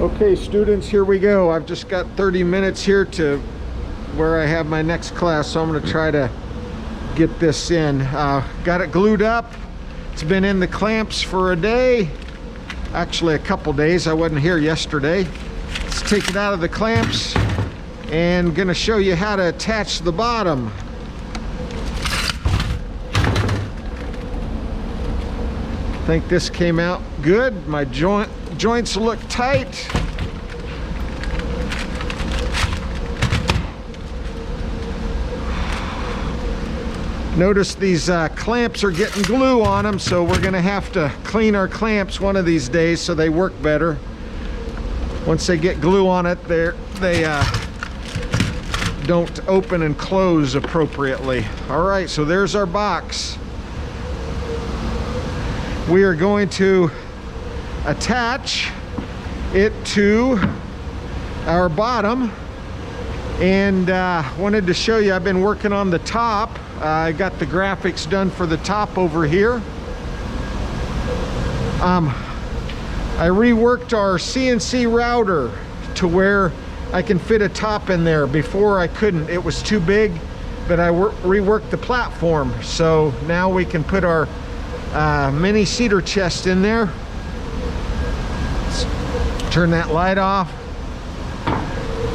Okay, students, here we go. I've just got 30 minutes here to where I have my next class, so I'm going to try to get this in. Got it glued up. It's been in the clamps for a day, actually a couple days. I wasn't here yesterday. Let's take it out of the clamps and going to show you how to attach the bottom. I think this came out good. My joints look tight. Notice these clamps are getting glue on them, so we're gonna have to clean our clamps one of these days so they work better. Once they get glue on it, they don't open and close appropriately. All right, so there's our box. We are going to attach it to our bottom, and wanted to show you, I've been working on the top. I got the graphics done for the top over here. I reworked our CNC router to where I can fit a top in there. Before I couldn't, it was too big, but I reworked the platform, so now we can put our mini cedar chest in there. Let's turn that light off.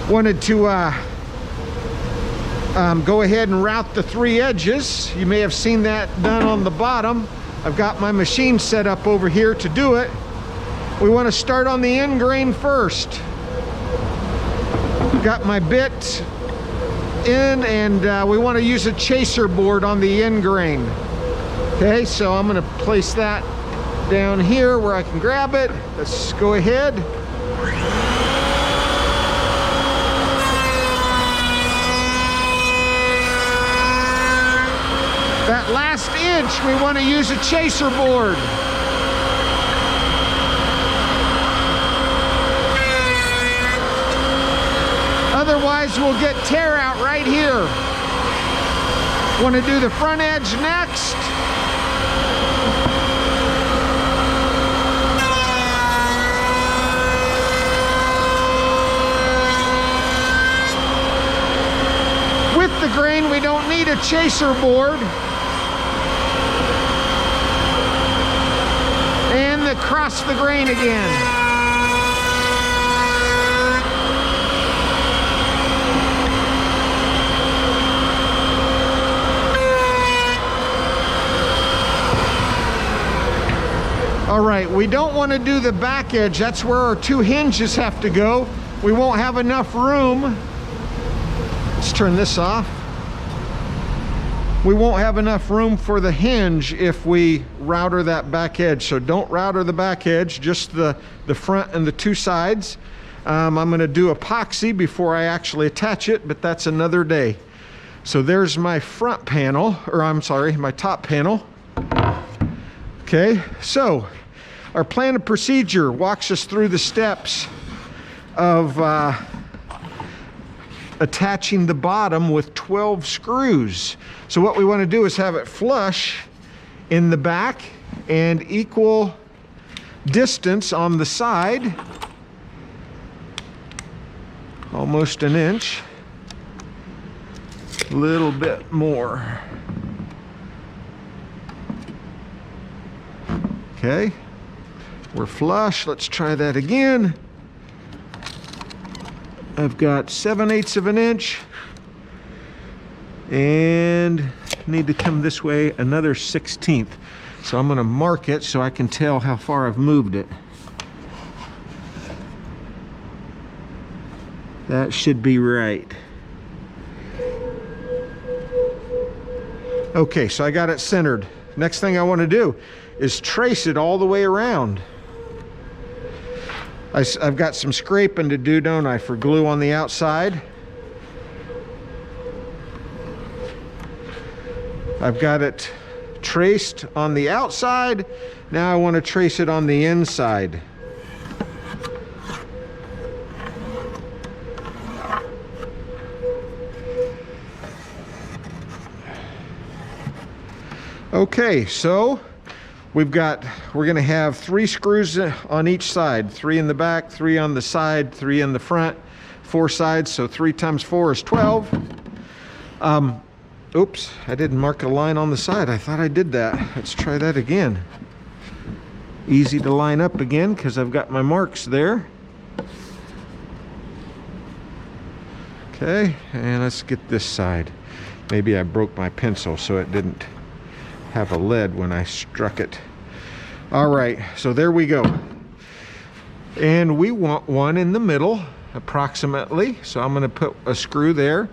Wanted to go ahead and route the 3 edges. You may have seen that done on the bottom. I've got my machine set up over here to do it. We want to start on the end grain first. Got my bit in, and we want to use a chaser board on the end grain. Okay, so I'm going to place that down here where I can grab it. Let's go ahead. That last inch, we want to use a chaser board. Otherwise, we'll get tear out right here. Want to do the front edge next. With the grain, we don't need a chaser board. And across the grain again. All right, we don't want to do the back edge. That's where our 2 hinges have to go. We won't have enough room. Let's turn this off. We won't have enough room for the hinge if we router that back edge. So don't router the back edge, just the front and the 2 sides. I'm going to do epoxy before I actually attach it, but that's another day. So there's my front panel, or I'm sorry, my top panel. Okay, so our plan of procedure walks us through the steps of attaching the bottom with 12 screws. So what we want to do is have it flush in the back and equal distance on the side, almost an inch, a little bit more. Okay, we're flush. Let's try that again. I've got 7/8 of an inch and need to come this way another 1/16. So I'm going to mark it so I can tell how far I've moved it. That should be right. Okay, so I got it centered. Next thing I want to do is trace it all the way around. I've got some scraping to do, don't I, for glue on the outside. I've got it traced on the outside. Now I want to trace it on the inside. Okay, so we're gonna have 3 screws on each side, 3 in the back, 3 on the side, 3 in the front, 4 sides, so 3 times 4 is 12. Oops, I didn't mark a line on the side. I thought I did that. Let's try that again. Easy to line up again because I've got my marks there. Okay, and let's get this side. Maybe I broke my pencil so it didn't have a lead when I struck it. All right, so there we go. And we want one in the middle, approximately. So I'm gonna put a screw there.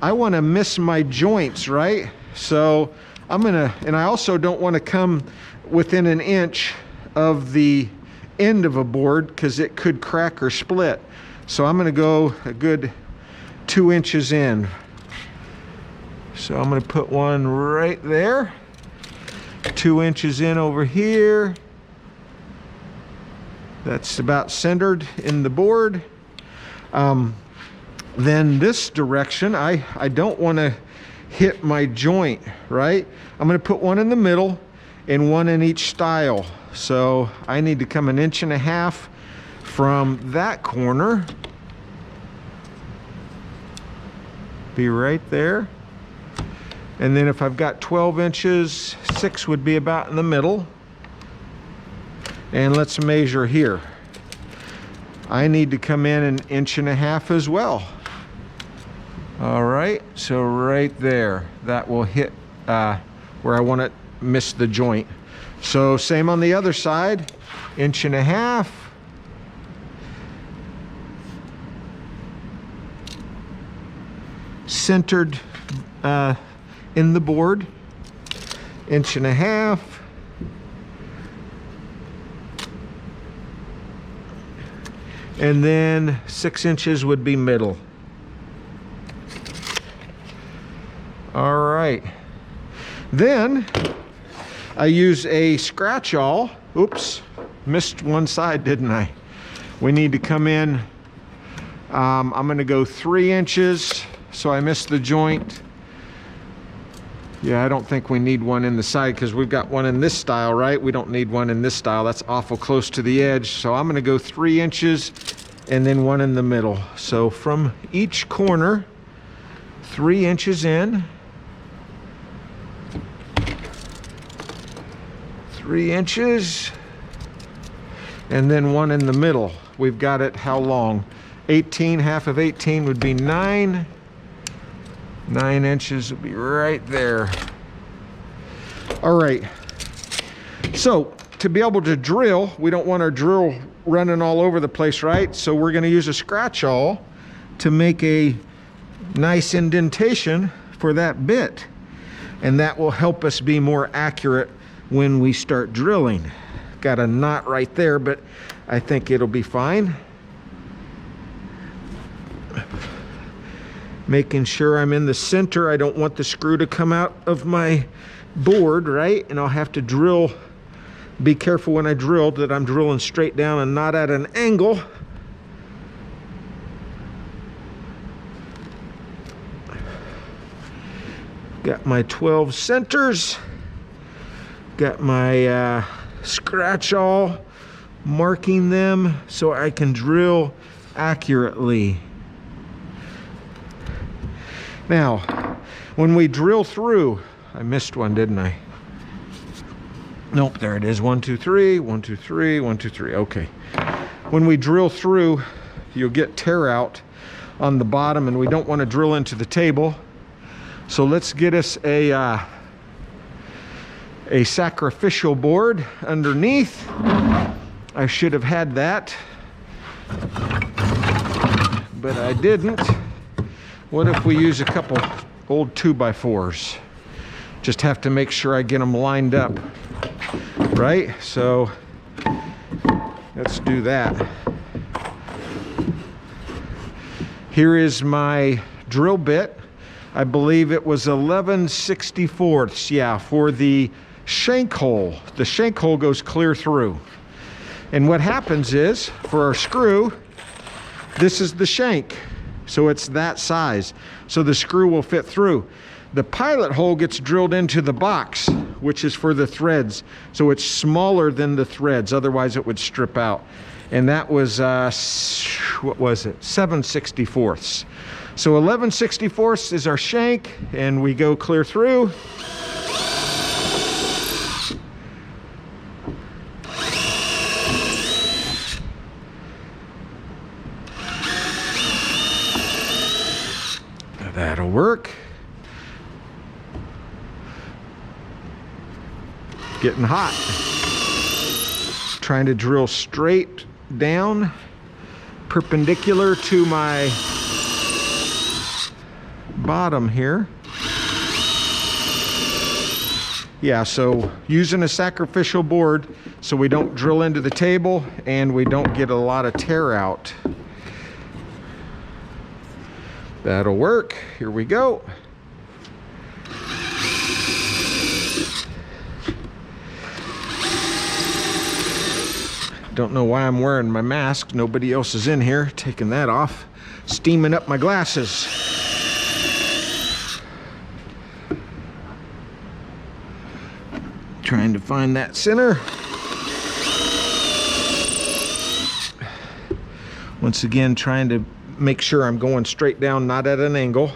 I wanna miss my joints, right? So and I also don't wanna come within an inch of the end of a board because it could crack or split. So I'm gonna go a good 2 inches in. So I'm gonna put one right there, 2 inches in over here. That's about centered in the board. Then this direction, I don't wanna hit my joint, right? I'm gonna put one in the middle and one in each style. So I need to come 1.5 inches from that corner. Be right there. And then if I've got 12 inches, 6 would be about in the middle. And let's measure here. I need to come in 1.5 inches as well. All right, so right there, that will hit where I want to miss the joint. So same on the other side, 1.5 inches. Centered in the board, 1.5 inches. And then 6 inches would be middle. All right. Then I use a scratch awl. Oops, missed one side, didn't I? We need to come in, I'm gonna go 3 inches, so I missed the joint. Yeah, I don't think we need one in the side because we've got one in this style, right? We don't need one in this style. That's awful close to the edge. So I'm gonna go 3 inches and then one in the middle. So from each corner, 3 inches in, 3 inches, and then one in the middle. We've got it how long? 18, half of 18 would be 9. 9 inches would be right there. All right, so to be able to drill, we don't want our drill running all over the place, right? So we're gonna use a scratch awl to make a nice indentation for that bit. And that will help us be more accurate when we start drilling. Got a knot right there, but I think it'll be fine. Making sure I'm in the center. I don't want the screw to come out of my board, right? And I'll have to drill, be careful when I drill that I'm drilling straight down and not at an angle. Got my 12 centers. Got my scratch awl marking them so I can drill accurately. Now, when we drill through, I missed one, didn't I? Nope, there it is. 1, 2, 3, 1, 2, 3, 1, 2, 3. Okay. When we drill through, you'll get tear out on the bottom, and we don't want to drill into the table. So let's get us a sacrificial board underneath. I should have had that, but I didn't. What if we use a couple old 2x4s? Just have to make sure I get them lined up, right? So let's do that. Here is my drill bit. I believe it was 11/64, yeah, for the shank hole. The shank hole goes clear through. And what happens is, for our screw, this is the shank. So it's that size. So the screw will fit through. The pilot hole gets drilled into the box which is for the threads. So it's smaller than the threads, otherwise it would strip out. And that was, what was it? 7/64. So 11/64 is our shank, and we go clear through. That'll work. Getting hot. Trying to drill straight down, perpendicular to my bottom here. Yeah, so using a sacrificial board so we don't drill into the table and we don't get a lot of tear out. That'll work. Here we go. Don't know why I'm wearing my mask. Nobody else is in here. Taking that off. Steaming up my glasses. Trying to find that center. Once again, trying to make sure I'm going straight down, not at an angle.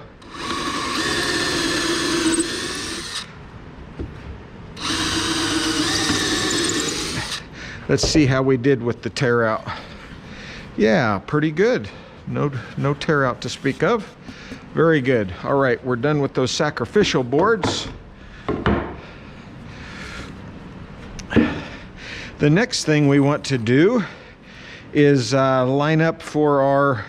Let's see how we did with the tear out. Yeah, pretty good. No tear out to speak of. Very good. All right, we're done with those sacrificial boards. The next thing we want to do is line up for our